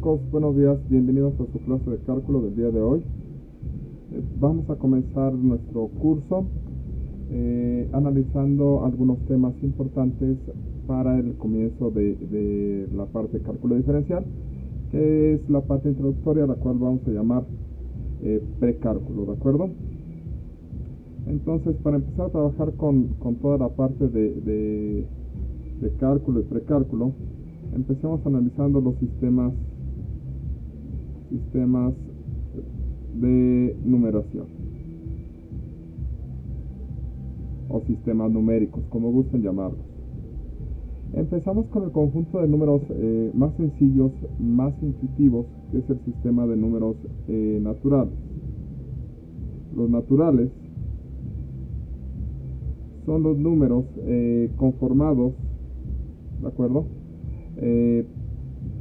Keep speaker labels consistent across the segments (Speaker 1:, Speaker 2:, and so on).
Speaker 1: chicos? Buenos días, bienvenidos a su clase de cálculo del día de hoy. Vamos a comenzar nuestro curso analizando algunos temas importantes para el comienzo de la parte de cálculo diferencial, que es la parte introductoria, la cual vamos a llamar precálculo, ¿de acuerdo? Entonces, para empezar a trabajar con toda la parte de cálculo y precálculo, empecemos analizando los sistemas de numeración o sistemas numéricos, como gusten llamarlos. Empezamos con el conjunto de números más sencillos, más intuitivos, que es el sistema de números naturales. Los naturales son los números conformados, ¿de acuerdo?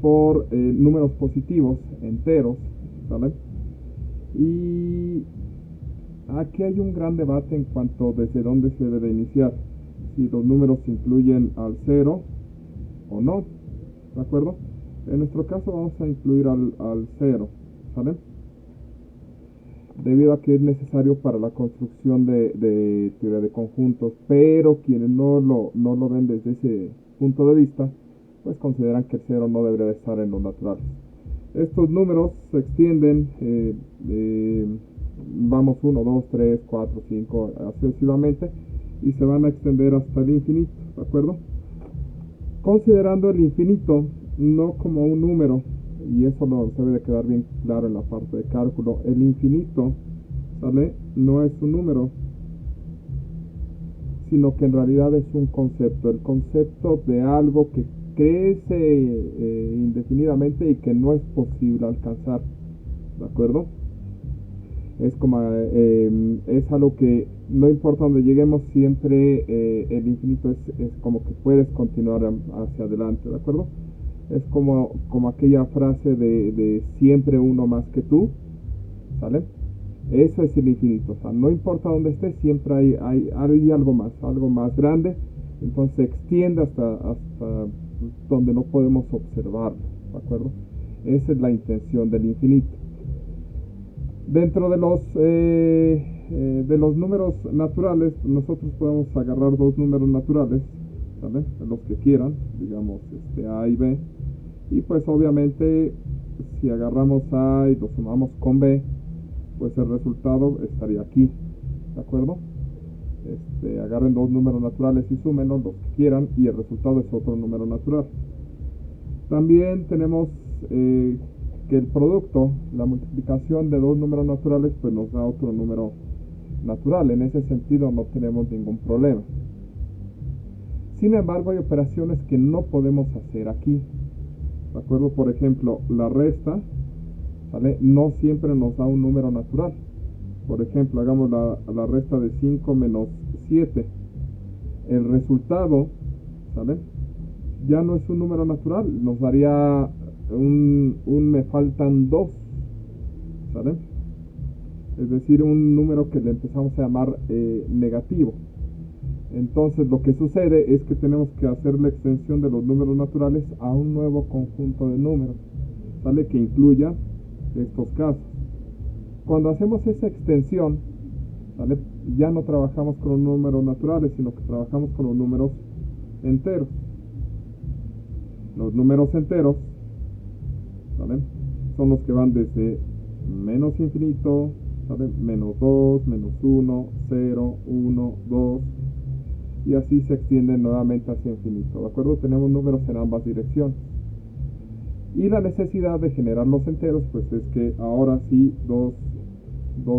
Speaker 1: Por números positivos, enteros, ¿vale? Y aquí hay un gran debate en cuanto desde dónde se debe de iniciar, si los números incluyen al 0 o no, ¿de acuerdo? En nuestro caso vamos a incluir al 0, ¿sale? Debido a que es necesario para la construcción de teoría de conjuntos, pero quienes no lo ven desde ese punto de vista, pues consideran que el 0 no debería de estar en los naturales. Estos números se extienden, vamos 1, 2, 3, 4, 5, así sucesivamente, y se van a extender hasta el infinito, ¿de acuerdo? Considerando el infinito no como un número, y eso nos debe de quedar bien claro en la parte de cálculo, el infinito, ¿sale? No es un número, sino que en realidad es un concepto, el concepto de algo que crece indefinidamente y que no es posible alcanzar, ¿de acuerdo? Es como es algo que no importa donde lleguemos, siempre el infinito es como que puedes continuar hacia adelante, ¿de acuerdo? Es como aquella frase de siempre uno más que tú, ¿sale? Eso es el infinito, o sea, no importa dónde estés, siempre hay algo más grande, entonces se extiende hasta donde no podemos observarlo, ¿de acuerdo? Esa es la intención del infinito. Dentro de los números naturales, nosotros podemos agarrar dos números naturales, ¿sale? Los que quieran, digamos A y B, y pues obviamente si agarramos A y lo sumamos con B, pues el resultado estaría aquí, ¿de acuerdo? Agarren dos números naturales y súmenlos, los que quieran, y el resultado es otro número natural. También tenemos que el producto, la multiplicación de dos números naturales, pues nos da otro número natural. En ese sentido no tenemos ningún problema. Sin embargo, hay operaciones que no podemos hacer aquí, ¿de acuerdo? Por ejemplo, la resta, ¿vale? No siempre nos da un número natural. Por ejemplo, hagamos la resta de 5 menos 7. El resultado, ¿sale? Ya no es un número natural, nos daría me faltan 2, ¿sale? Es decir, un número que le empezamos a llamar negativo. Entonces lo que sucede es que tenemos que hacer la extensión de los números naturales a un nuevo conjunto de números, ¿sale? Que incluya estos casos. Cuando hacemos esa extensión, ¿vale? Ya no trabajamos con los números naturales, sino que trabajamos con los números enteros. Los números enteros, ¿vale? Son los que van desde menos infinito, ¿vale? Menos 2, menos 1, 0, 1, 2, y así se extienden nuevamente hacia infinito, ¿de acuerdo? Tenemos números en ambas direcciones. Y la necesidad de generar los enteros, pues es que ahora sí dos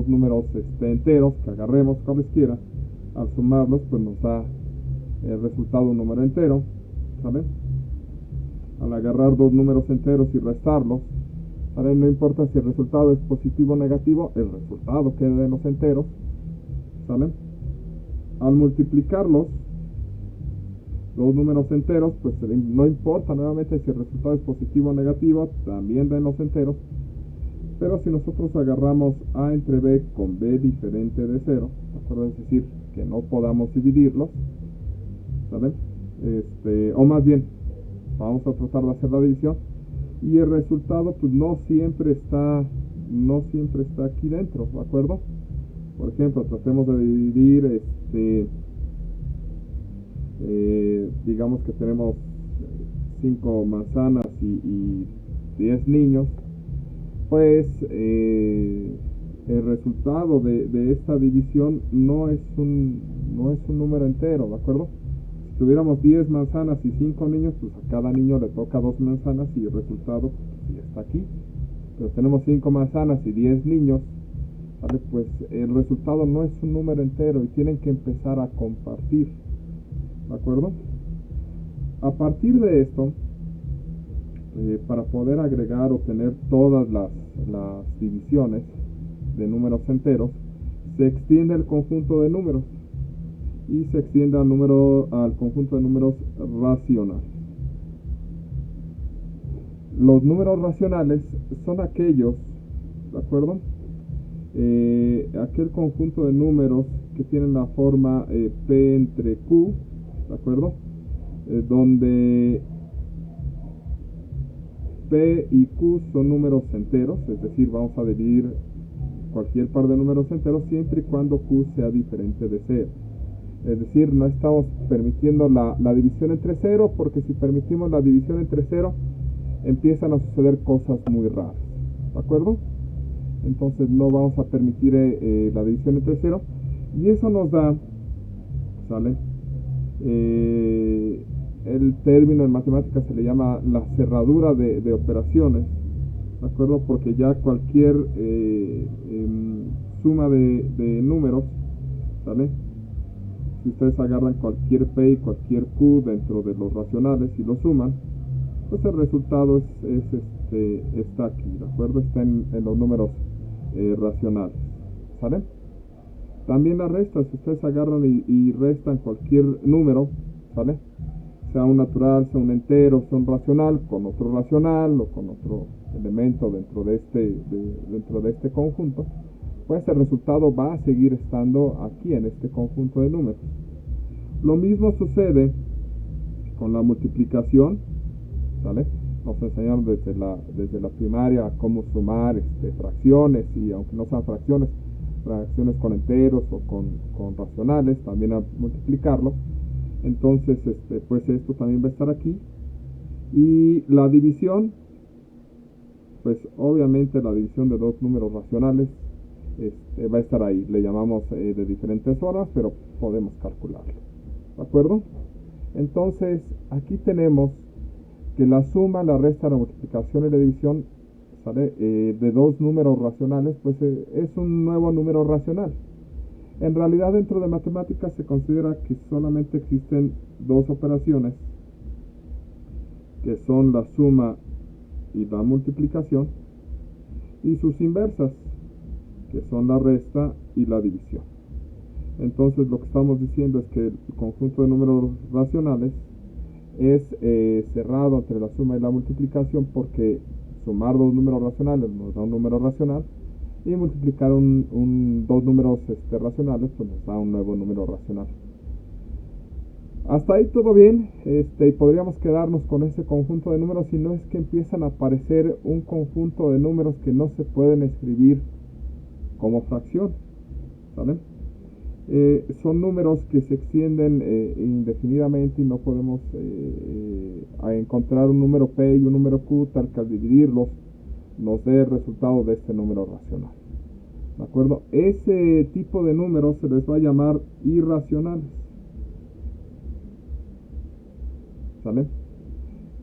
Speaker 1: números enteros que agarremos cualesquiera, al sumarlos pues nos da el resultado un número entero, ¿sale? Al agarrar dos números enteros y restarlos, ¿sale? No importa si el resultado es positivo o negativo, el resultado queda en los enteros, ¿sale? Al multiplicarlos, los números enteros, pues no importa nuevamente si el resultado es positivo o negativo, también da en los enteros. Pero si nosotros agarramos A entre B con B diferente de 0, ¿de acuerdo? Es decir, que no podamos dividirlos, ¿sale? O más bien, vamos a tratar de hacer la división. y el resultado pues no siempre está aquí dentro, ¿de acuerdo? Por ejemplo, tratemos de dividir digamos que tenemos 5 manzanas y 10 niños, pues el resultado de esta división no es un número entero, ¿de acuerdo? Si tuviéramos 10 manzanas y 5 niños, pues a cada niño le toca 2 manzanas y el resultado pues, sí está aquí. Pero tenemos 5 manzanas y 10 niños, ¿vale? Pues el resultado no es un número entero y tienen que empezar a compartir, ¿de acuerdo? A partir de esto, para poder agregar o tener todas las divisiones de números enteros, se extiende el conjunto de números y se extiende al conjunto de números racionales. Los números racionales son aquellos, ¿de acuerdo? Aquel conjunto de números que tienen la forma P entre Q, ¿de acuerdo? Donde P y Q son números enteros, es decir, vamos a dividir cualquier par de números enteros siempre y cuando Q sea diferente de 0. Es decir, no estamos permitiendo la división entre 0, porque si permitimos la división entre 0, empiezan a suceder cosas muy raras, ¿de acuerdo? Entonces no vamos a permitir la división entre 0, y eso nos da, ¿sale? El término en matemáticas se le llama la cerradura de operaciones, ¿de acuerdo? Porque ya cualquier suma de números, ¿sale? Si ustedes agarran cualquier P y cualquier Q dentro de los racionales y lo suman, pues el resultado está aquí, ¿de acuerdo? Está en los números racionales, ¿sale? También la resta, si ustedes agarran y restan cualquier número, ¿sale? Sea un natural, sea un entero, sea un racional, con otro racional o con otro elemento dentro de este conjunto, pues el resultado va a seguir estando aquí en este conjunto de números. Lo mismo sucede con la multiplicación, ¿sale? Nos enseñaron desde la primaria cómo sumar fracciones, y aunque no sean fracciones con enteros o con racionales, también a multiplicarlos. Entonces, pues esto también va a estar aquí. Y la división, pues obviamente la división de dos números racionales va a estar ahí. Le llamamos de diferentes horas, pero podemos calcularlo, ¿de acuerdo? Entonces, aquí tenemos que la suma, la resta, la multiplicación y la división, ¿sale? De dos números racionales, pues es un nuevo número racional. En realidad, dentro de matemáticas se considera que solamente existen dos operaciones, que son la suma y la multiplicación, y sus inversas, que son la resta y la división. Entonces, lo que estamos diciendo es que el conjunto de números racionales es cerrado entre la suma y la multiplicación, porque sumar dos números racionales nos da un número racional, y multiplicar dos números racionales pues nos da un nuevo número racional. Hasta ahí todo bien, y podríamos quedarnos con ese conjunto de números, si no es que empiezan a aparecer un conjunto de números que no se pueden escribir como fracción, ¿sale? Son números que se extienden indefinidamente, y no podemos encontrar un número P y un número Q tal que al dividirlos nos dé el resultado de este número racional, ¿de acuerdo? Ese tipo de números se les va a llamar irracionales, ¿sale?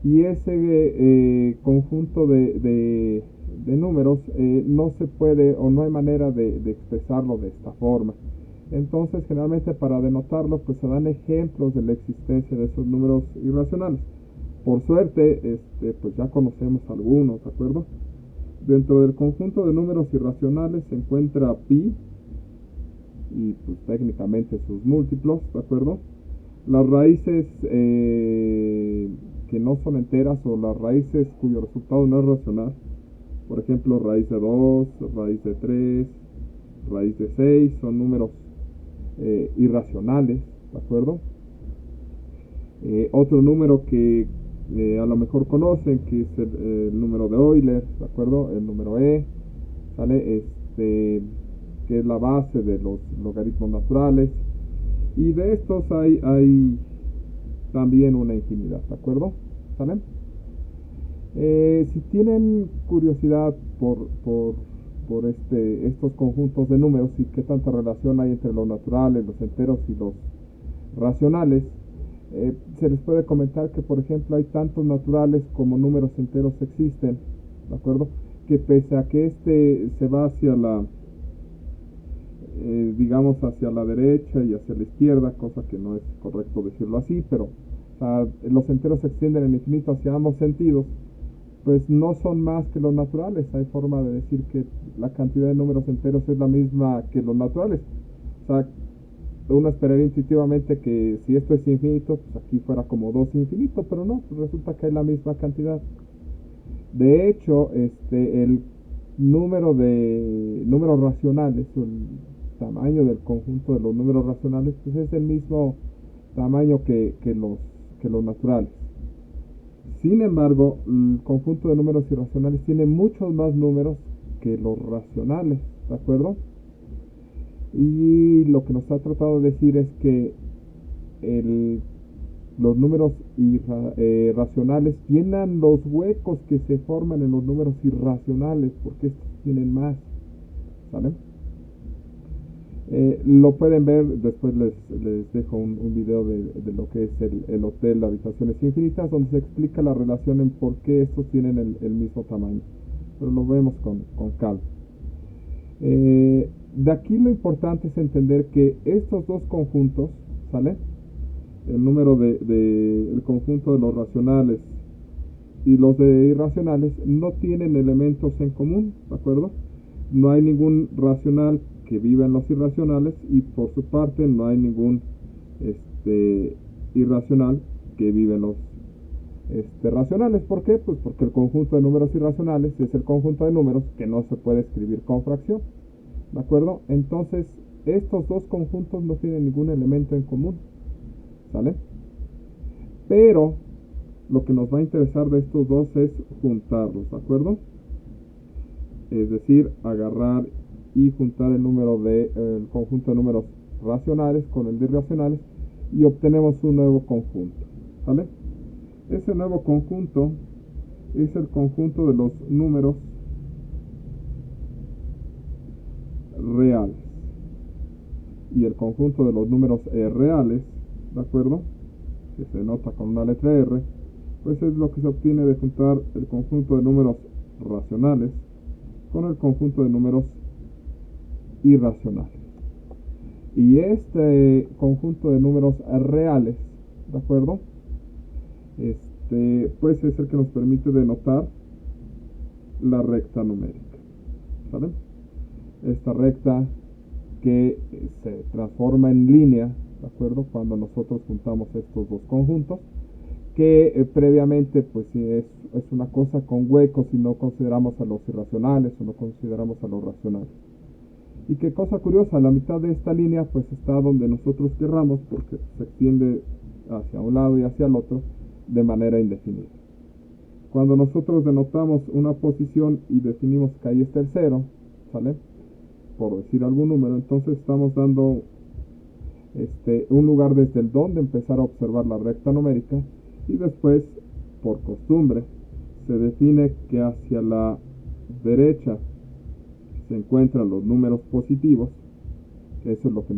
Speaker 1: Y ese conjunto de números no se puede, o no hay manera de expresarlo de esta forma. Entonces, generalmente para denotarlo, pues se dan ejemplos de la existencia de esos números irracionales. Por suerte, pues ya conocemos algunos, ¿de acuerdo? Dentro del conjunto de números irracionales se encuentra pi y pues técnicamente sus múltiplos, ¿de acuerdo? Las raíces que no son enteras, o las raíces cuyo resultado no es racional, por ejemplo, raíz de 2, raíz de 3, raíz de 6, son números irracionales, ¿de acuerdo? Otro número que a lo mejor conocen, que es el número de Euler, ¿de acuerdo? El número E, ¿sale? Que es la base de los logaritmos naturales. Y de estos hay también una infinidad, ¿de acuerdo? ¿Sale? Si tienen curiosidad por estos conjuntos de números y qué tanta relación hay entre los naturales, los enteros y los racionales, se les puede comentar que, por ejemplo, hay tantos naturales como números enteros existen, ¿de acuerdo? Que pese a que se va hacia digamos, hacia la derecha y hacia la izquierda, cosa que no es correcto decirlo así, pero o sea, los enteros se extienden en infinito hacia ambos sentidos, pues no son más que los naturales. Hay forma de decir que la cantidad de números enteros es la misma que los naturales. O sea, uno esperaría intuitivamente que si esto es infinito, pues aquí fuera como 2 infinito, pero no, pues resulta que hay la misma cantidad. De hecho, el número de números racionales, o el tamaño del conjunto de los números racionales, pues es del mismo tamaño que los naturales. Sin embargo, el conjunto de números irracionales tiene muchos más números que los racionales, ¿de acuerdo? Y lo que nos ha tratado de decir es que el, los números racionales llenan los huecos que se forman en los números irracionales, porque estos tienen más, ¿sale? Lo pueden ver, después les dejo un video de lo que es el hotel Habitaciones Infinitas, donde se explica la relación en por qué estos tienen el mismo tamaño. Pero lo vemos con calma. De aquí lo importante es entender que estos dos conjuntos, ¿sale? El número el conjunto de los racionales y los de irracionales no tienen elementos en común, ¿de acuerdo? No hay ningún racional que viva en los irracionales y por su parte no hay ningún irracional que vive en los racionales. ¿Por qué? Pues porque el conjunto de números irracionales es el conjunto de números que no se puede escribir con fracción, ¿de acuerdo? Entonces estos dos conjuntos no tienen ningún elemento en común, ¿sale? Pero lo que nos va a interesar de estos dos es juntarlos, ¿de acuerdo? Es decir, agarrar y juntar el conjunto de números racionales con el de irracionales y obtenemos un nuevo conjunto, ¿vale? Ese nuevo conjunto es el conjunto de los números reales. Y el conjunto de los números reales, ¿de acuerdo? Que se nota con una letra R, pues es lo que se obtiene de juntar el conjunto de números racionales con el conjunto de números irracionales. Y este conjunto de números reales, ¿de acuerdo? Pues es el que nos permite denotar la recta numérica, ¿sale? Esta recta que se transforma en línea, ¿de acuerdo? Cuando nosotros juntamos estos dos conjuntos, que previamente pues es una cosa con huecos si no consideramos a los irracionales o no consideramos a los racionales. Y qué cosa curiosa, la mitad de esta línea pues está donde nosotros querramos, porque se extiende hacia un lado y hacia el otro de manera indefinida. Cuando nosotros denotamos una posición y definimos que ahí está el 0, ¿sale? Por decir algún número, entonces estamos dando un lugar desde el donde empezar a observar la recta numérica, y después, por costumbre, se define que hacia la derecha se encuentran los números positivos, que eso es lo que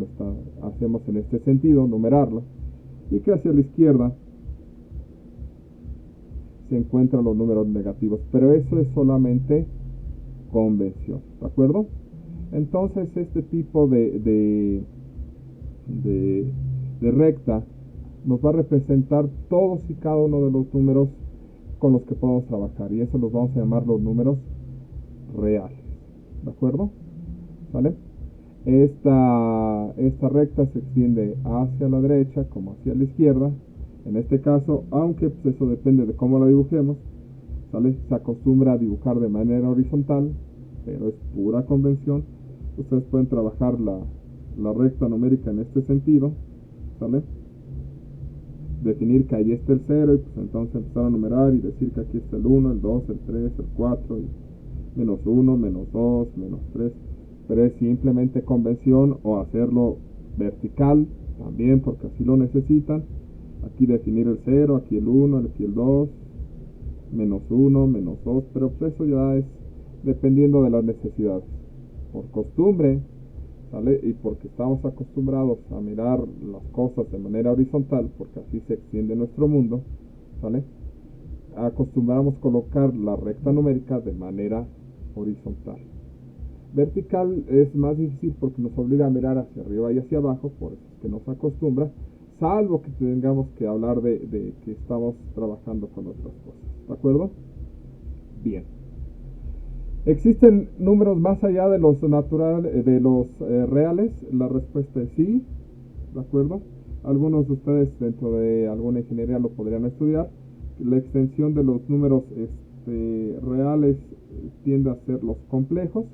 Speaker 1: hacemos en este sentido, numerarlo, y que hacia la izquierda se encuentran los números negativos, pero eso es solamente convención, ¿de acuerdo? Entonces este tipo de recta nos va a representar todos y cada uno de los números con los que podemos trabajar, y eso los vamos a llamar los números reales, ¿de acuerdo? ¿Vale? Esta recta se extiende hacia la derecha como hacia la izquierda. En este caso, aunque pues eso depende de cómo la dibujemos, ¿sale? Se acostumbra a dibujar de manera horizontal, pero es pura convención. Ustedes pueden trabajar la recta numérica en este sentido, ¿sale? definir que ahí está el 0 y pues entonces empezar a numerar y decir que aquí está el 1, el 2, el 3, el 4, y menos 1, menos 2, menos 3, pero es simplemente convención, o hacerlo vertical también porque así lo necesitan. Aquí definir el 0, aquí el 1, aquí el 2, menos 1, menos 2, pero pues eso ya es dependiendo de las necesidades. Por costumbre, ¿sale? Y porque estamos acostumbrados a mirar las cosas de manera horizontal, porque así se extiende nuestro mundo, ¿sale? Acostumbramos colocar la recta numérica de manera horizontal. Vertical es más difícil porque nos obliga a mirar hacia arriba y hacia abajo, por eso es que nos acostumbra, salvo que tengamos que hablar de que estamos trabajando con otras cosas. ¿De acuerdo? Bien. ¿Existen números más allá de los naturales, de los reales? La respuesta es sí. ¿De acuerdo? Algunos de ustedes dentro de alguna ingeniería lo podrían estudiar. La extensión de los números reales tiende a ser los complejos,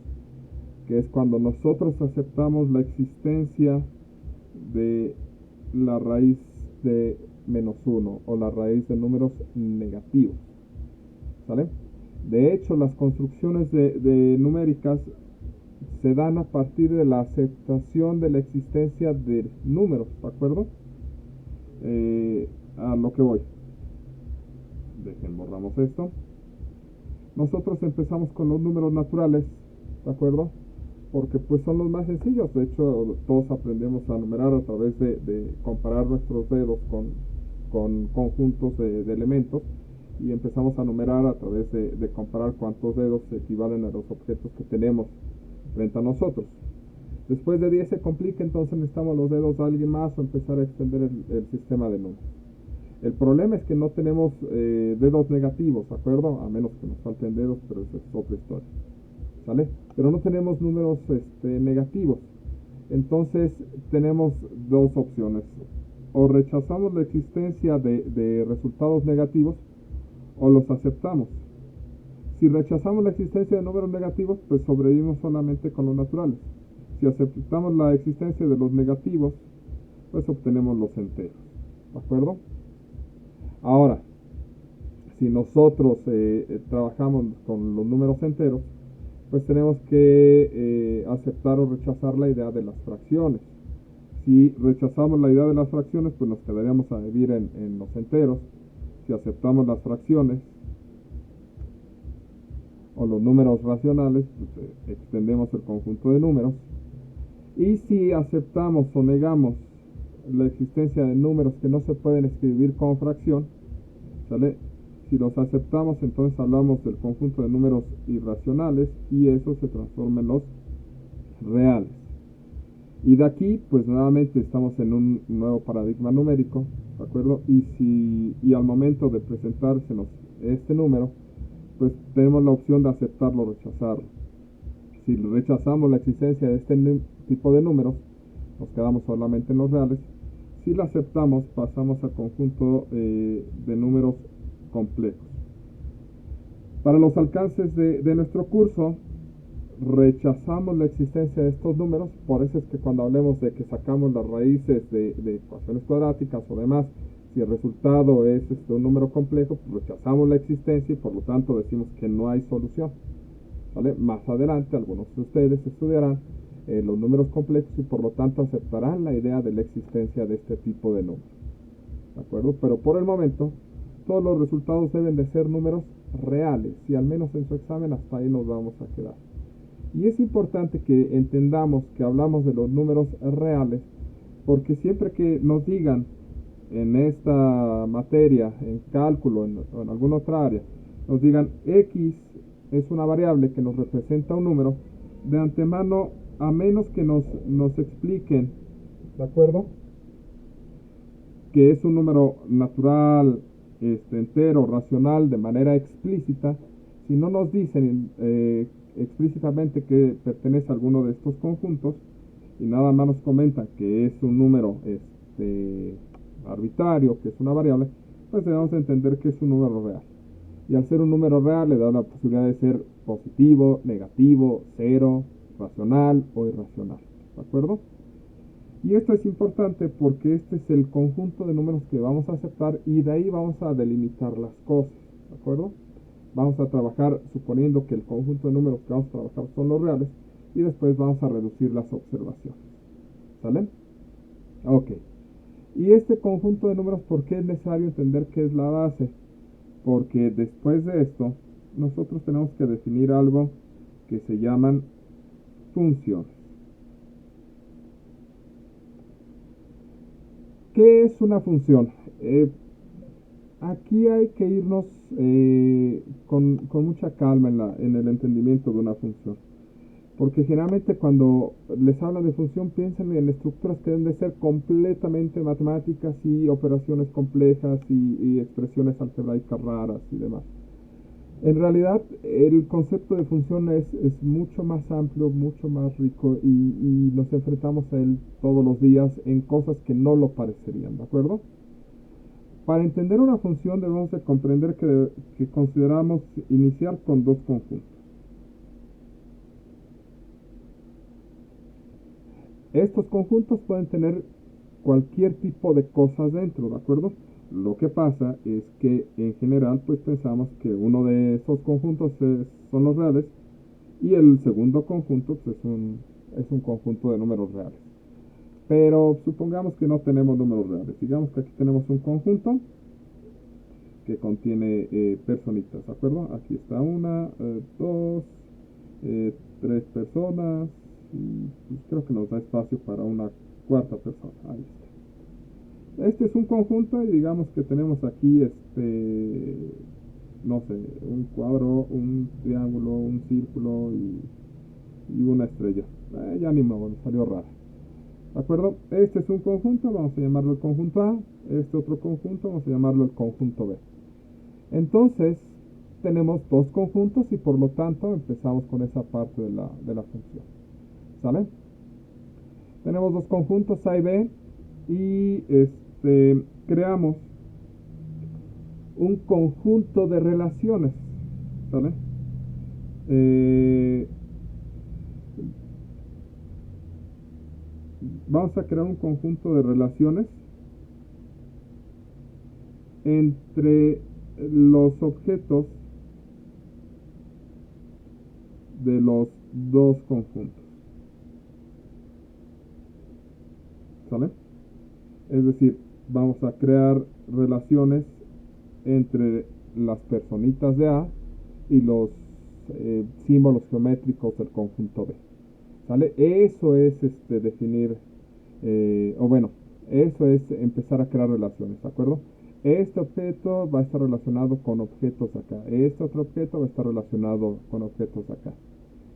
Speaker 1: que es cuando nosotros aceptamos la existencia de la raíz de menos 1 o la raíz de números negativos. ¿Sale? De hecho, las construcciones de numéricas se dan a partir de la aceptación de la existencia de números, ¿de acuerdo? A lo que voy. Borramos esto. Nosotros empezamos con los números naturales, ¿de acuerdo? Porque pues son los más sencillos. De hecho, todos aprendemos a numerar a través de comparar nuestros dedos con conjuntos de elementos, y empezamos a numerar a través de comparar cuántos dedos equivalen a los objetos que tenemos frente a nosotros. Después de 10 se complica, entonces necesitamos los dedos de alguien más o empezar a extender el sistema de números. El problema es que no tenemos dedos negativos, ¿de acuerdo? A menos que nos falten dedos, pero esa es otra historia, ¿sale? Pero no tenemos números negativos. Entonces tenemos dos opciones: o rechazamos la existencia de resultados negativos, o los aceptamos. Si rechazamos la existencia de números negativos, pues sobrevivimos solamente con los naturales. Si aceptamos la existencia de los negativos, pues obtenemos los enteros, ¿de acuerdo? Ahora, si nosotros trabajamos con los números enteros, pues tenemos que aceptar o rechazar la idea de las fracciones. Si rechazamos la idea de las fracciones, pues nos quedaríamos a vivir en los enteros. Si aceptamos las fracciones o los números racionales, pues extendemos el conjunto de números. Y si aceptamos o negamos la existencia de números que no se pueden escribir con fracción, ¿sale? Si los aceptamos, entonces hablamos del conjunto de números irracionales, y eso se transforma en los reales. Y de aquí, pues nuevamente estamos en un nuevo paradigma numérico, ¿de acuerdo? Y al momento de presentársenos este número, pues tenemos la opción de aceptarlo o rechazarlo. Si rechazamos la existencia de este tipo de números, nos quedamos solamente en los reales. Si lo aceptamos, pasamos al conjunto de números complejos. Para los alcances de nuestro curso, rechazamos la existencia de estos números. Por eso es que cuando hablemos de que sacamos las raíces de ecuaciones cuadráticas o demás, si el resultado es un número complejo, pues rechazamos la existencia y por lo tanto decimos que no hay solución, ¿vale? Más adelante algunos de ustedes estudiarán los números complejos y por lo tanto aceptarán la idea de la existencia de este tipo de números, ¿de acuerdo? Pero por el momento todos los resultados deben de ser números reales, y al menos en su examen hasta ahí nos vamos a quedar. Y es importante que entendamos que hablamos de los números reales, porque siempre que nos digan en esta materia, en cálculo o en alguna otra área, nos digan x es una variable que nos representa un número, de antemano, a menos que nos expliquen, ¿de acuerdo?, que es un número natural, entero, racional, de manera explícita. Si no nos dicen explícitamente que pertenece a alguno de estos conjuntos, y nada más nos comentan que es un número arbitrario, que es una variable, pues debemos entender que es un número real. Y al ser un número real le da la posibilidad de ser positivo, negativo, cero, racional o irracional, ¿de acuerdo? Y esto es importante porque este es el conjunto de números que vamos a aceptar y de ahí vamos a delimitar las cosas, ¿de acuerdo? Vamos a trabajar suponiendo que el conjunto de números que vamos a trabajar son los reales y después vamos a reducir las observaciones. ¿Sale? Ok. Y este conjunto de números, ¿por qué es necesario entender qué es la base? Porque después de esto, nosotros tenemos que definir algo que se llaman funciones. ¿Qué es una función? Aquí hay que irnos con mucha calma en el entendimiento de una función. Porque generalmente cuando les hablan de función piensan en estructuras que deben de ser completamente matemáticas y operaciones complejas y expresiones algebraicas raras y demás. En realidad el concepto de función es mucho más amplio, mucho más rico y nos enfrentamos a él todos los días en cosas que no lo parecerían, ¿de acuerdo? Para entender una función debemos de comprender que consideramos iniciar con dos conjuntos. Estos conjuntos pueden tener cualquier tipo de cosas dentro, ¿de acuerdo? Lo que pasa es que en general pues pensamos que uno de esos conjuntos son los reales y el segundo conjunto pues, es un conjunto de números reales. Pero supongamos que no tenemos números reales. Digamos que aquí tenemos un conjunto que contiene personitas, ¿de acuerdo? Aquí está una, dos, tres personas y pues, creo que nos da espacio para una cuarta persona. Ahí está. Este es un conjunto y digamos que tenemos aquí no sé, un cuadro, un triángulo, un círculo y una estrella. Ya ni me salió raro. ¿De acuerdo? Este es un conjunto, vamos a llamarlo el conjunto A. Este otro conjunto, vamos a llamarlo el conjunto B. Entonces, tenemos dos conjuntos y por lo tanto empezamos con esa parte de la función. ¿Sale? Tenemos dos conjuntos A y B y creamos un conjunto de relaciones. ¿Sale? Vamos a crear un conjunto de relaciones entre los objetos de los dos conjuntos. ¿Sale? Es decir, vamos a crear relaciones entre las personitas de A y los símbolos geométricos del conjunto B. ¿Sale? Eso es definir, o bueno, eso es empezar a crear relaciones, ¿de acuerdo? Este objeto va a estar relacionado con objetos acá. Este otro objeto va a estar relacionado con objetos acá.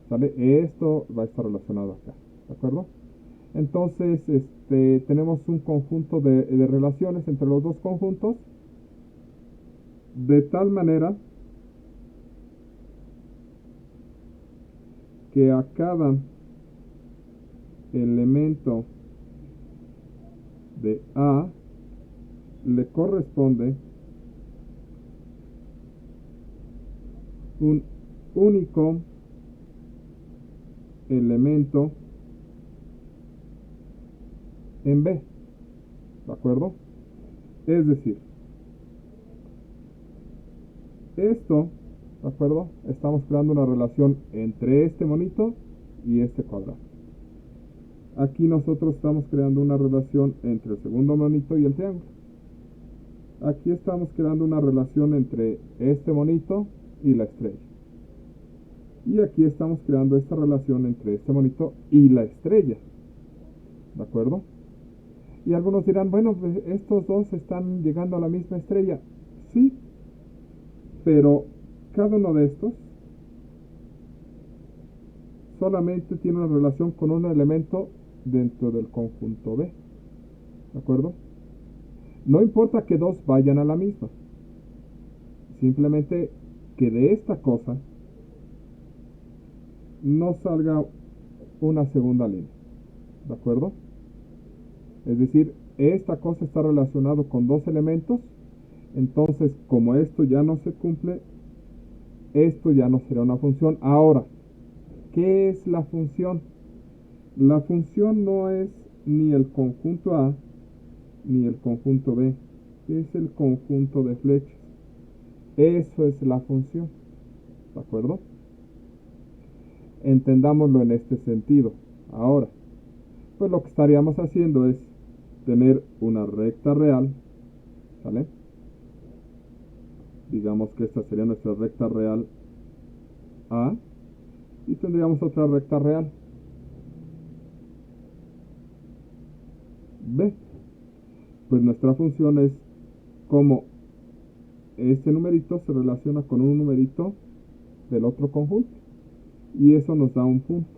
Speaker 1: ¿Sale? Esto va a estar relacionado acá. ¿De acuerdo? Entonces, tenemos un conjunto de relaciones entre los dos conjuntos de tal manera que a cada elemento de A le corresponde un único elemento en B. ¿De acuerdo? Es decir, esto, ¿de acuerdo? Estamos creando una relación entre este monito y este cuadrado. Aquí nosotros estamos creando una relación entre el segundo monito y el triángulo. Aquí estamos creando una relación entre este monito y la estrella. Y aquí estamos creando esta relación entre este monito y la estrella. ¿De acuerdo? Y algunos dirán, bueno, pues estos dos están llegando a la misma estrella. Sí, pero cada uno de estos solamente tiene una relación con un elemento dentro del conjunto B. ¿De acuerdo? No importa que dos vayan a la misma. Simplemente que de esta cosa no salga una segunda línea. ¿De acuerdo? Es decir, esta cosa está relacionada con dos elementos. Entonces, como esto ya no se cumple, esto ya no será una función. Ahora, ¿qué es la función? La función no es ni el conjunto A ni el conjunto B. Es el conjunto de flechas. Eso es la función. ¿De acuerdo? Entendámoslo en este sentido. Ahora, pues lo que estaríamos haciendo es tener una recta real, ¿sale? Digamos que esta sería nuestra recta real A y tendríamos otra recta real B. Pues nuestra función es cómo este numerito se relaciona con un numerito del otro conjunto y eso nos da un punto.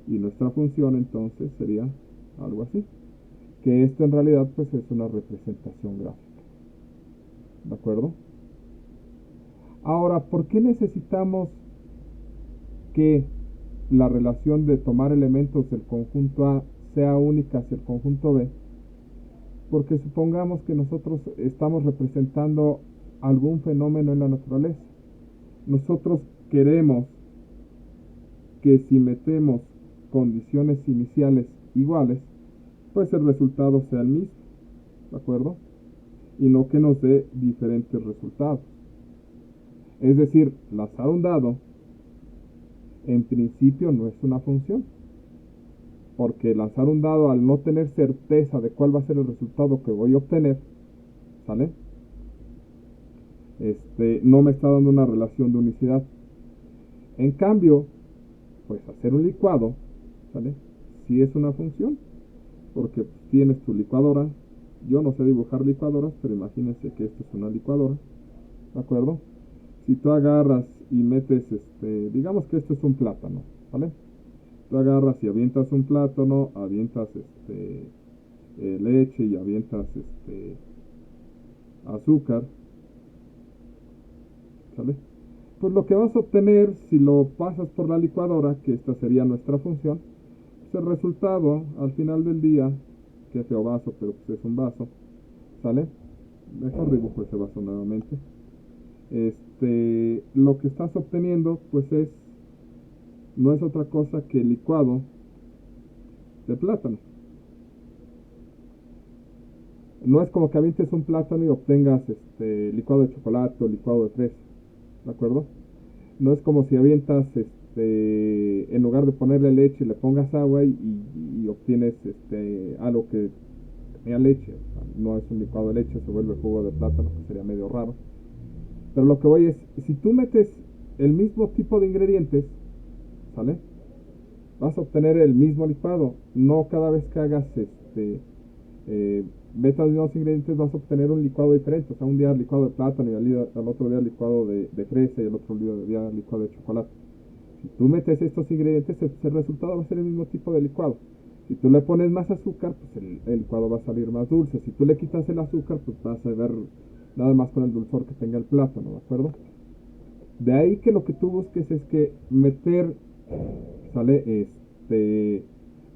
Speaker 1: Y nuestra función entonces sería algo así, que esto en realidad pues es una representación gráfica. ¿De acuerdo? Ahora, ¿por qué necesitamos que la relación de tomar elementos del conjunto A sea única hacia el conjunto B? Porque supongamos que nosotros estamos representando algún fenómeno en la naturaleza. Nosotros queremos que si metemos condiciones iniciales iguales, pues el resultado sea el mismo, ¿de acuerdo? Y no que nos dé diferentes resultados. Es decir, lanzar un dado en principio no es una función, porque lanzar un dado al no tener certeza de cuál va a ser el resultado que voy a obtener, ¿sale? No me está dando una relación de unicidad. En cambio, pues hacer un licuado, ¿sale? Sí es una función, porque tienes tu licuadora. Yo no sé dibujar licuadoras, pero imagínense que esto es una licuadora, ¿de acuerdo? Si tú agarras y metes, digamos que esto es un plátano, ¿vale? Tú agarras y avientas un plátano, avientas leche y avientas azúcar, ¿sale? Pues lo que vas a obtener si lo pasas por la licuadora, que esta sería nuestra función, pues el resultado al final del día, que feo vaso, pero pues es un vaso, ¿sale? Mejor dibujo ese vaso nuevamente. Lo que estás obteniendo pues no es otra cosa que el licuado de plátano. No es como que avientes un plátano y obtengas licuado de chocolate o licuado de fresa, ¿de acuerdo? No es como si avientas en lugar de ponerle leche le pongas agua y obtienes algo que tenía leche. O sea, no es un licuado de leche, se vuelve jugo de plátano, que sería medio raro. Pero lo que voy es, si tú metes el mismo tipo de ingredientes, ¿sale? Vas a obtener el mismo licuado. No cada vez que hagas metas los mismos ingredientes vas a obtener un licuado diferente. O sea, un día licuado de plátano y al otro día licuado de fresa y al otro día licuado de chocolate. Si tú metes estos ingredientes, el resultado va a ser el mismo tipo de licuado. Si tú le pones más azúcar, pues el licuado va a salir más dulce. Si tú le quitas el azúcar, pues vas a ver nada más con el dulzor que tenga el plátano, ¿de acuerdo? De ahí que lo que tú busques es que meter, ¿sale?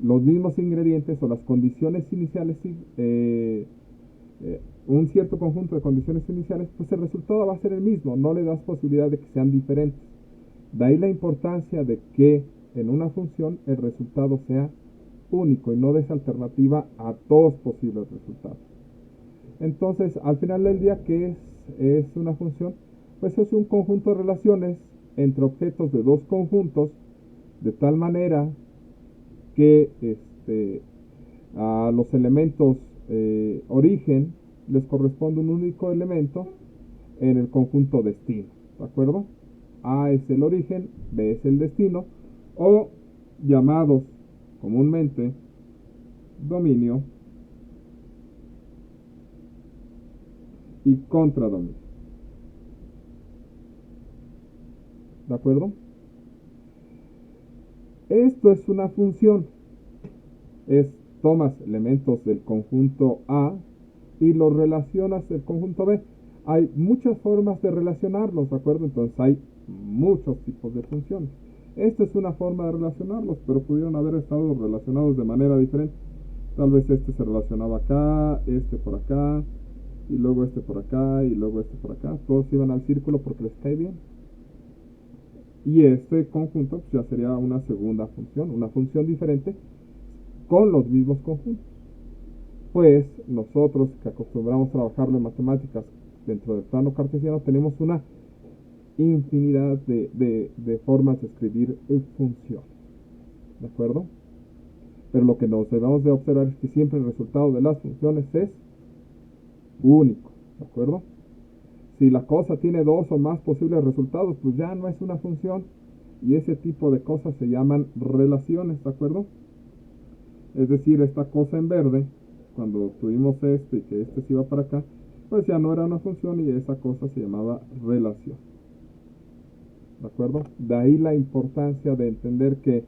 Speaker 1: Los mismos ingredientes o las condiciones iniciales, un cierto conjunto de condiciones iniciales, pues el resultado va a ser el mismo, no le das posibilidad de que sean diferentes. De ahí la importancia de que en una función el resultado sea único y no des alternativa a todos posibles resultados. Entonces, al final del día, ¿qué es una función? Pues es un conjunto de relaciones entre objetos de dos conjuntos, de tal manera que a los elementos origen les corresponde un único elemento en el conjunto destino, ¿de acuerdo? A es el origen, B es el destino, o llamados comúnmente dominio y contradominio. ¿De acuerdo? Esto es una función. Tomas elementos del conjunto A y los relacionas del conjunto B. Hay muchas formas de relacionarlos, ¿de acuerdo? Entonces hay muchos tipos de funciones. Esta es una forma de relacionarlos, pero pudieron haber estado relacionados de manera diferente. Tal vez se relacionaba acá, por acá, y luego por acá, y luego por acá. Todos iban al círculo porque les cae bien. Y este conjunto pues, ya sería una segunda función, una función diferente, con los mismos conjuntos. Pues nosotros que acostumbramos a trabajarlo en matemáticas dentro del plano cartesiano tenemos una infinidad de formas de escribir funciones, ¿de acuerdo? Pero lo que nos debemos de observar es que siempre el resultado de las funciones es único, ¿de acuerdo? Si la cosa tiene dos o más posibles resultados, pues ya no es una función, y ese tipo de cosas se llaman relaciones, ¿de acuerdo? Es decir, esta cosa en verde, cuando tuvimos esto y que este se iba para acá, pues ya no era una función y esa cosa se llamaba relación. ¿De acuerdo? De ahí la importancia de entender que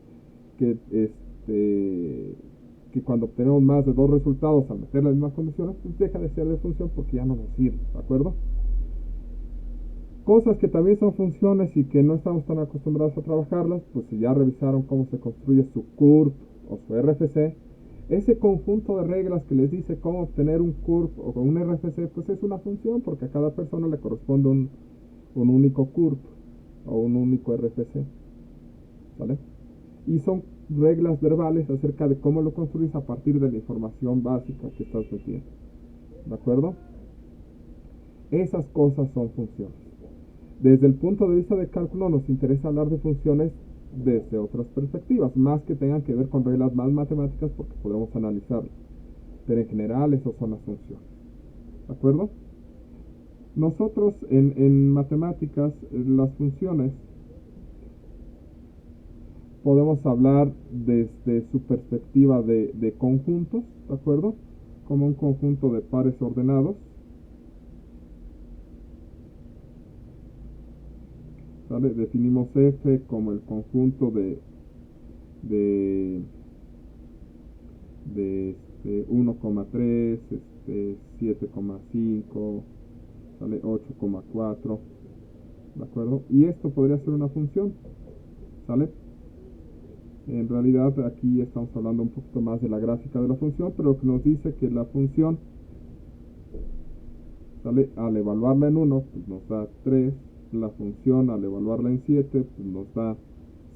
Speaker 1: cuando obtenemos más de dos resultados al meter las mismas condiciones, pues deja de ser de función porque ya no nos sirve, ¿de acuerdo? Cosas que también son funciones y que no estamos tan acostumbrados a trabajarlas, pues si ya revisaron cómo se construye su curve o su RFC, ese conjunto de reglas que les dice cómo obtener un curve o un RFC, pues es una función porque a cada persona le corresponde un único curve o un único RFC, ¿vale? Y son reglas verbales acerca de cómo lo construís a partir de la información básica que estás metiendo, ¿de acuerdo? Esas cosas son funciones. Desde el punto de vista del cálculo nos interesa hablar de funciones desde otras perspectivas, más que tengan que ver con reglas más matemáticas porque podemos analizarlas. Pero en general esas son las funciones, ¿de acuerdo? Nosotros en matemáticas, las funciones, podemos hablar desde su perspectiva de conjuntos, ¿de acuerdo? Como un conjunto de pares ordenados, ¿vale? Definimos F como el conjunto de 1,3, 7,5, ¿vale? 8,4, ¿de acuerdo? Y esto podría ser una función, ¿sale? En realidad aquí estamos hablando un poquito más de la gráfica de la función, pero lo que nos dice que la función, ¿sale? Al evaluarla en 1, pues nos da 3, la función al evaluarla en 7, pues nos da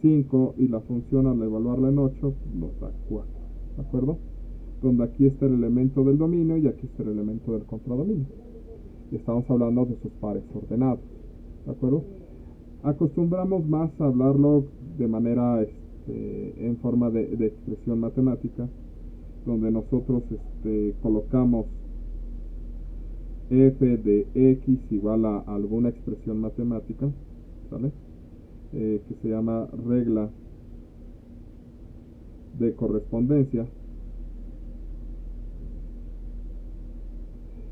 Speaker 1: 5, y la función al evaluarla en 8, pues nos da 4, ¿de acuerdo? Donde aquí está el elemento del dominio y aquí está el elemento del contradominio. Y estamos hablando de sus pares ordenados, ¿de acuerdo? Acostumbramos más a hablarlo de manera en forma de expresión matemática, donde nosotros colocamos f de x igual a alguna expresión matemática, ¿vale? Que se llama regla de correspondencia,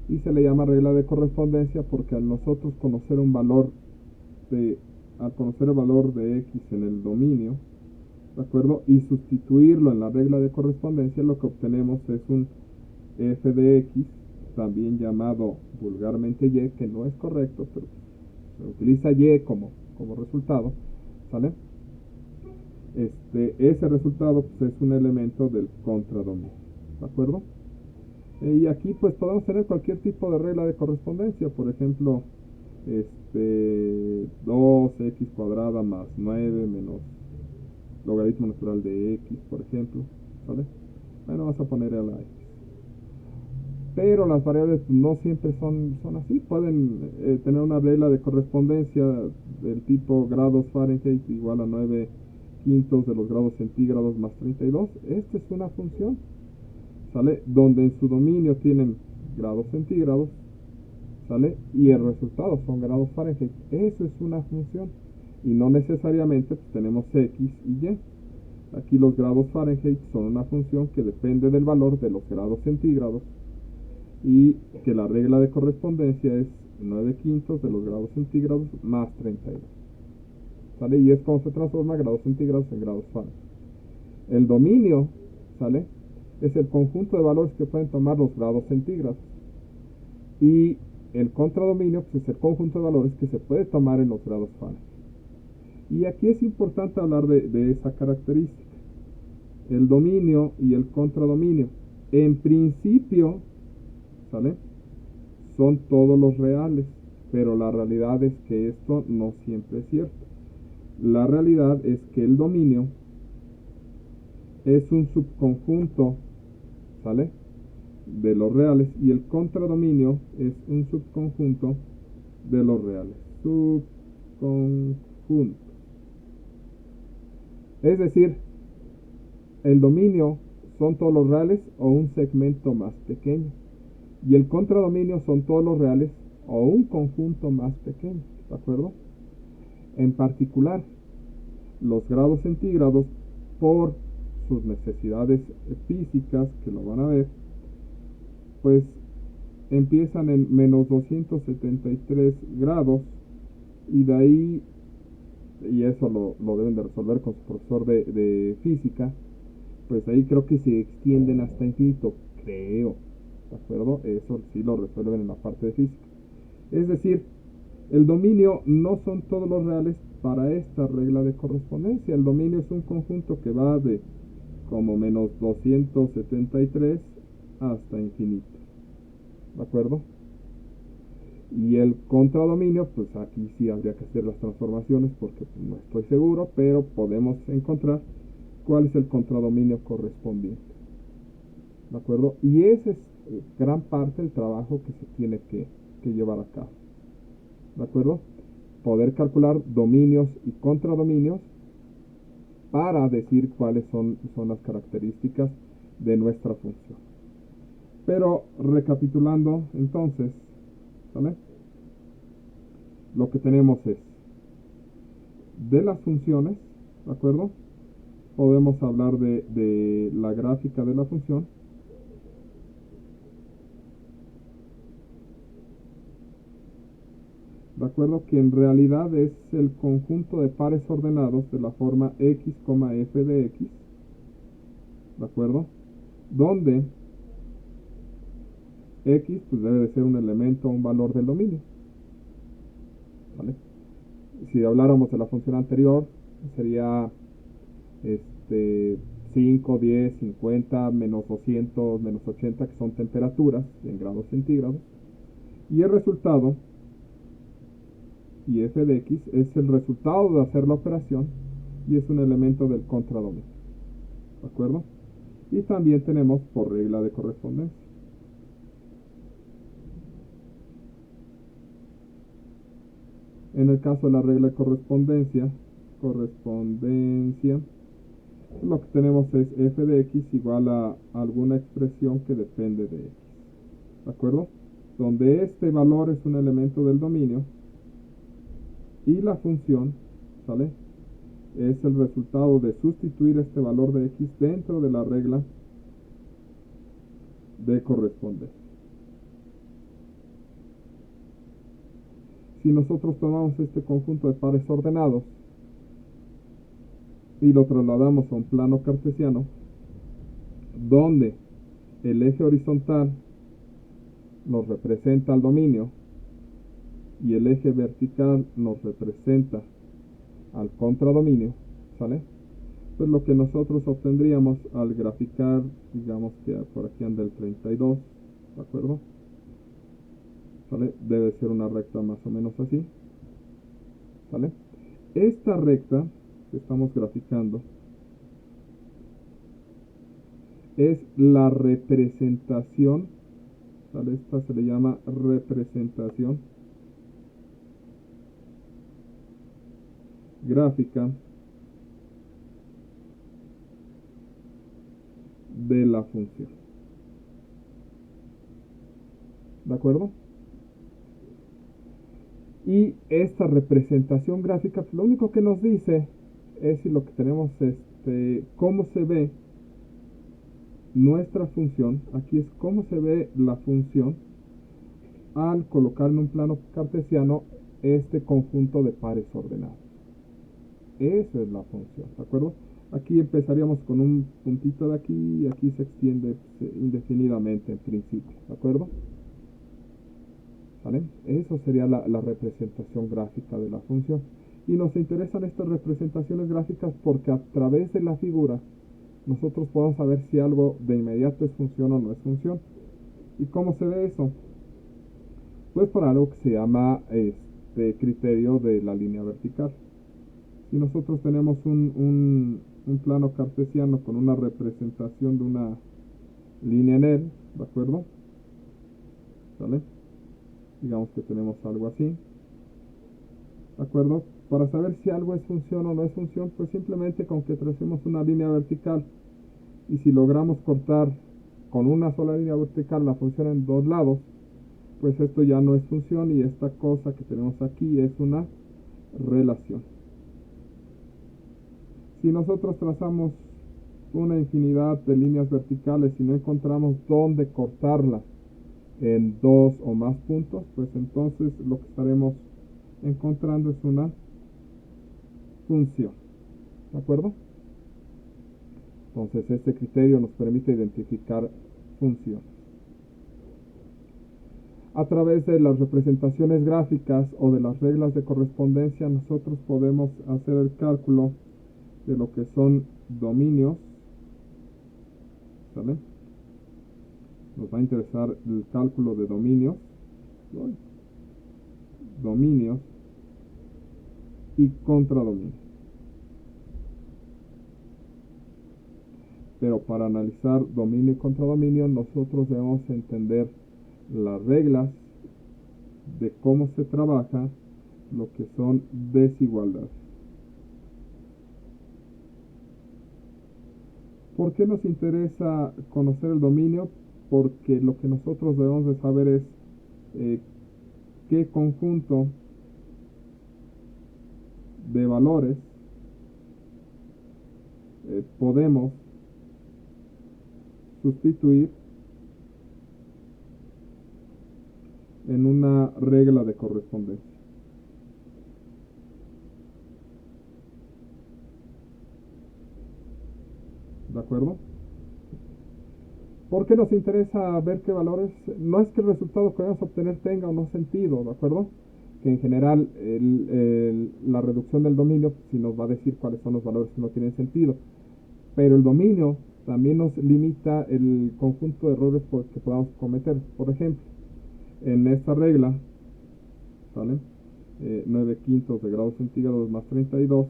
Speaker 1: y se le llama regla de correspondencia porque al nosotros conocer un valor al conocer el valor de x en el dominio, ¿de acuerdo? Y sustituirlo en la regla de correspondencia, lo que obtenemos es un f de x, también llamado vulgarmente y, que no es correcto, pero se utiliza y como resultado, ¿sale? Ese resultado pues, es un elemento del contradominio, ¿de acuerdo? Y aquí pues podemos tener cualquier tipo de regla de correspondencia, por ejemplo, 2x cuadrada más 9 menos logaritmo natural de x, por ejemplo, ¿vale? Bueno, vamos a poner a la x. Pero las variables no siempre son así, pueden tener una regla de correspondencia del tipo grados Fahrenheit igual a 9 quintos de los grados centígrados más 32. Esta es una función, ¿sale? Donde en su dominio tienen grados centígrados, ¿sale? Y el resultado son grados Fahrenheit. Eso es una función. Y no necesariamente pues, tenemos x y y. Aquí los grados Fahrenheit son una función que depende del valor de los grados centígrados y que la regla de correspondencia es 9 quintos de los grados centígrados más 32. ¿Sale? Y es como se transforma grados centígrados en grados Fahrenheit. El dominio, ¿sale? Es el conjunto de valores que pueden tomar los grados centígrados. Y el contradominio pues, es el conjunto de valores que se puede tomar en los grados Fahrenheit. Y aquí es importante hablar de esa característica. El dominio y el contradominio, en principio, ¿sale? Son todos los reales, pero la realidad es que esto no siempre es cierto. La realidad es que el dominio es un subconjunto, ¿sale? De los reales, y el contradominio es un subconjunto de los reales. Subconjunto. Es decir, el dominio son todos los reales o un segmento más pequeño. Y el contradominio son todos los reales o un conjunto más pequeño. ¿De acuerdo? En particular, los grados centígrados, por sus necesidades físicas, que lo van a ver, pues empiezan en menos 273 grados y de ahí, y eso lo deben de resolver con su profesor de física, pues ahí creo que se extienden hasta infinito, creo, ¿de acuerdo? Eso sí lo resuelven en la parte de física. Es decir, el dominio no son todos los reales para esta regla de correspondencia. El dominio es un conjunto que va de como menos 273 hasta infinito, ¿de acuerdo? Y el contradominio, pues aquí sí habría que hacer las transformaciones porque pues, no estoy seguro, pero podemos encontrar cuál es el contradominio correspondiente, ¿de acuerdo? Y ese es gran parte del trabajo que se tiene que llevar a cabo, ¿de acuerdo? Poder calcular dominios y contradominios para decir cuáles son las características de nuestra función. Pero recapitulando entonces, ¿vale? Lo que tenemos es de las funciones, ¿de acuerdo? Podemos hablar de la gráfica de la función. ¿De acuerdo? Que en realidad es el conjunto de pares ordenados de la forma x, f de x. ¿De acuerdo? Donde x pues debe de ser un elemento o un valor del dominio. ¿Vale? Si habláramos de la función anterior, sería 5, 10, 50, menos 200, menos 80, que son temperaturas en grados centígrados. Y el resultado, y f de x, es el resultado de hacer la operación y es un elemento del contradominio. ¿De acuerdo? Y también tenemos por regla de correspondencia. En el caso de la regla de correspondencia, lo que tenemos es f de x igual a alguna expresión que depende de x. ¿De acuerdo? Donde este valor es un elemento del dominio y la función, ¿sale? Es el resultado de sustituir este valor de x dentro de la regla de correspondencia. Si nosotros tomamos este conjunto de pares ordenados y lo trasladamos a un plano cartesiano, donde el eje horizontal nos representa al dominio y el eje vertical nos representa al contradominio, ¿sale? Pues lo que nosotros obtendríamos al graficar, digamos que por aquí anda el 32, ¿de acuerdo? ¿Sale? Debe ser una recta más o menos así, ¿sale? Esta recta que estamos graficando es la representación, ¿sale? Esta se le llama representación gráfica de la función. ¿De acuerdo? Y esta representación gráfica, pues, lo único que nos dice es si lo que tenemos cómo se ve nuestra función. Aquí es cómo se ve la función al colocar en un plano cartesiano este conjunto de pares ordenados. Esa es la función, ¿de acuerdo? Aquí empezaríamos con un puntito de aquí y aquí se extiende indefinidamente en principio, ¿de acuerdo? ¿Vale? Eso sería la representación gráfica de la función. Y nos interesan estas representaciones gráficas porque a través de la figura nosotros podemos saber si algo de inmediato es función o no es función. ¿Y cómo se ve eso? Pues por algo que se llama criterio de la línea vertical. Si nosotros tenemos un un plano cartesiano con una representación de una línea en él, ¿de acuerdo? ¿Sale? Digamos que tenemos algo así, ¿de acuerdo? Para saber si algo es función o no es función, pues simplemente con que tracemos una línea vertical, y si logramos cortar con una sola línea vertical la función en dos lados, pues esto ya no es función y esta cosa que tenemos aquí es una relación. Si nosotros trazamos una infinidad de líneas verticales y no encontramos dónde cortarla en dos o más puntos, pues entonces lo que estaremos encontrando es una función, ¿de acuerdo? Entonces este criterio nos permite identificar funciones. A través de las representaciones gráficas o de las reglas de correspondencia, nosotros podemos hacer el cálculo de lo que son dominios, ¿sale? Nos va a interesar el cálculo de dominios, ¿no? Dominios y contradominios. Pero para analizar dominio y contradominio, nosotros debemos entender las reglas de cómo se trabaja lo que son desigualdades. ¿Por qué nos interesa conocer el dominio? Porque lo que nosotros debemos de saber es qué conjunto de valores podemos sustituir en una regla de correspondencia. ¿De acuerdo? ¿Por qué nos interesa ver qué valores? No es que el resultado que vamos a obtener tenga o no sentido, ¿de acuerdo? Que en general la reducción del dominio sí nos va a decir cuáles son los valores que no tienen sentido. Pero el dominio también nos limita el conjunto de errores que podamos cometer. Por ejemplo, en esta regla, ¿sale? 9 quintos de grados centígrados más 32,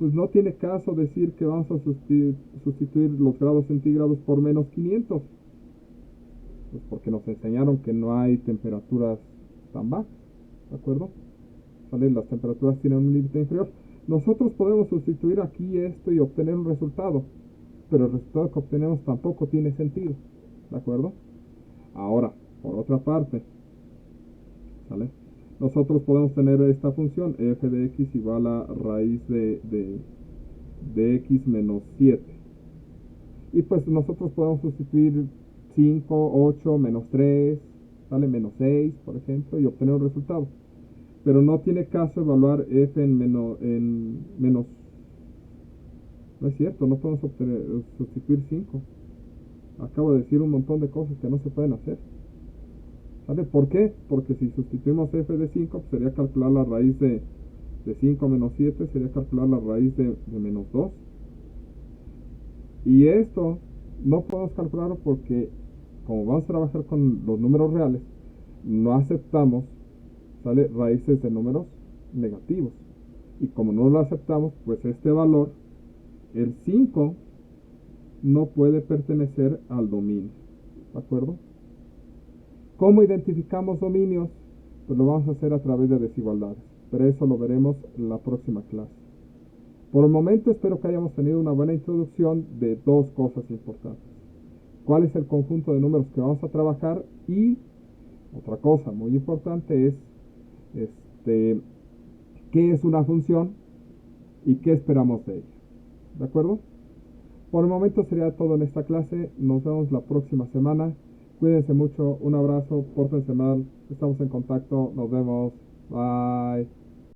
Speaker 1: pues no tiene caso decir que vamos a sustituir los grados centígrados por menos 500, pues porque nos enseñaron que no hay temperaturas tan bajas, ¿de acuerdo? ¿Sale? Las temperaturas tienen un límite inferior. Nosotros podemos sustituir aquí esto y obtener un resultado, pero el resultado que obtenemos tampoco tiene sentido, ¿de acuerdo? Ahora, por otra parte, ¿sale? Nosotros podemos tener esta función f de x igual a raíz de x menos 7. Y pues nosotros podemos sustituir 5, 8, menos 3, ¿sale? Menos 6, por ejemplo, y obtener un resultado. Pero no tiene caso evaluar f en menos. No es cierto, no podemos sustituir 5. Acabo de decir un montón de cosas que no se pueden hacer. ¿Sale? ¿Por qué? Porque si sustituimos f de 5, pues sería calcular la raíz de 5 menos 7, sería calcular la raíz de menos 2. Y esto no podemos calcularlo porque, como vamos a trabajar con los números reales, no aceptamos, ¿sale? Raíces de números negativos. Y como no lo aceptamos, pues este valor, el 5, no puede pertenecer al dominio, ¿de acuerdo? ¿Cómo identificamos dominios? Pues lo vamos a hacer a través de desigualdades, pero eso lo veremos en la próxima clase. Por el momento espero que hayamos tenido una buena introducción de dos cosas importantes. ¿Cuál es el conjunto de números que vamos a trabajar? Y otra cosa muy importante es qué es una función y qué esperamos de ella. ¿De acuerdo? Por el momento sería todo en esta clase. Nos vemos la próxima semana. Cuídense mucho. Un abrazo. Pórtense mal. Estamos en contacto. Nos vemos. Bye.